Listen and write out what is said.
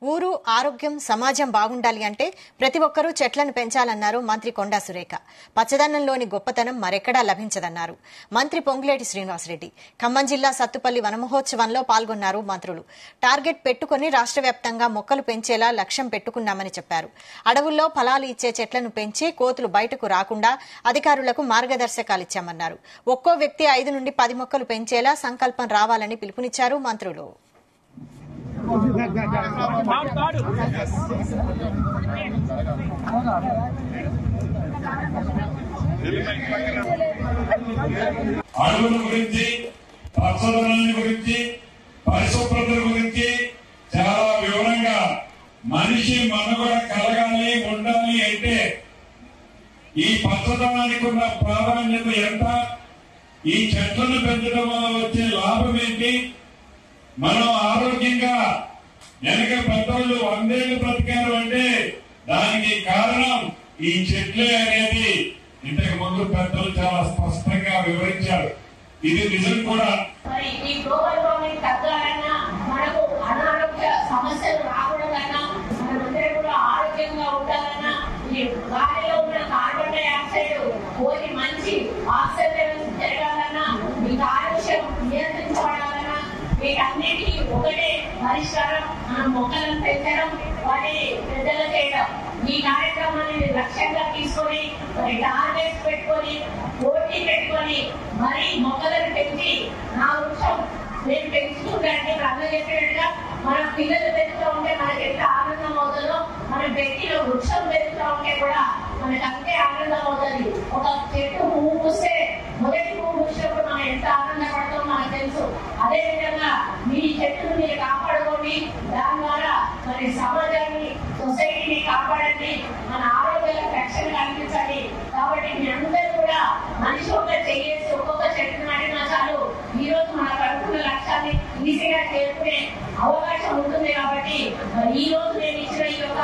ఊరు ఆరోగ్యం సమాజం బాగుండాలి అంటే ప్రతి ఒక్కరూ చెట్లను పెంచాలన్నారు మంత్రి కొండా సురేఖ. పచ్చదనంలోని గొప్పతనం మరెక్కడా లభించదన్నారు మంత్రి పొంగులేటి శ్రీనివాసరెడ్డి. ఖమ్మం జిల్లా సత్తుపల్లి వనమహోత్సవంలో పాల్గొన్నారు మంత్రులు. టార్గెట్ పెట్టుకుని రాష్ట్ర వ్యాప్తంగా మొక్కలు పెంచేలా లక్ష్యం పెట్టుకున్నామని చెప్పారు. అడవుల్లో ఫలాలు ఇచ్చే చెట్లను పెంచి కోతులు బయటకు రాకుండా అధికారులకు మార్గదర్శకాలిచ్చామన్నారు. ఒక్కో వ్యక్తి 5 నుండి 10 మొక్కలు పెంచేలా సంకల్పం రావాలని పిలుపునిచ్చారు మంత్రులు. అడవుల గురించి, పచ్చదనాన్ని గురించి, పరిశుభ్రత గురించి చాలా వివరంగా మనిషి మనుగడ కలగాలి ఉండాలి అంటే ఈ పచ్చదనానికి ఉన్న ప్రాధాన్యత ఎంత, ఈ చెట్లను పెంచడం వల్ల వచ్చే లాభం ఏంటి, మనం ఆరోగ్యంగా వెనక పెద్దోళ్ళు 100 ఏళ్లు బ్రతికారు అంటే దానికి కారణం ఈ చెట్లే అనేది ఇంతకు ముందు పెద్దలు చాలా స్పష్టంగా వివరించారు. ఇది నిజం కూడా. ఈ గ్లోబల్ వార్మింగ్ తగ్గాలన్నా, మనకు అనారోగ్య సమస్యలు రాకూడదన్నా, మనందరూ కూడా ఆరోగ్యంగా ఉండాలన్నా, ఈ గాలిలో ఉన్న కార్బన్ డైఆక్సైడ్ పోయి మంచి ఆక్సిజన్ జరగాలన్నా, ఈ కాలుష్యం నియంత్రించబడాలన్నా, వీటన్నిటికీ ఒకటే పరిష్కారం మనం మొక్కలను పెంచడం, వాటిని పెద్దలు చేయడం. ఈ కార్యక్రమాన్ని లక్ష్యంగా తీసుకొని మరి టార్గెట్స్ పెట్టుకొని పోటీ పెట్టుకొని మరి మొక్కలను పెంచి నా వృక్షం నేను పెంచుకుంటే అన్న చెప్పినట్టుగా మన పిల్లలు పెంచుతూ ఉంటే మనకి ఎంత ఆనందం అవుతుందో, మనం పెట్టిన వృక్షం పెంచుతూ ఉంటే కూడా మనకి అంతే ఆనందం అవుతుంది. ఒక చెట్టు పువ్వు పూస్తే మొదటి పువ్వు పూసినప్పుడు మనం ఎంత ఆనందపడతామో మనకు తెలుసు. అదే విధంగా మీ చెట్టును మీరు కాపాడుకోండి. దాని ద్వారా మరి సమాజాన్ని, సొసైటీని కాపాడండి. మన ఆరోగ్యాలకు రక్షణ కల్పించాలి. కాబట్టి మీ అందరూ కూడా మనిషి ఒక చేసి ఒక్కొక్క చెట్టు నాటినా చాలు ఈ రోజు మనకు అనుకున్న లక్ష్యాన్ని ఈజీగా చేరుకునే అవకాశం ఉంటుంది. కాబట్టి ఈ రోజు నేను ఇచ్చిన ఈ యొక్క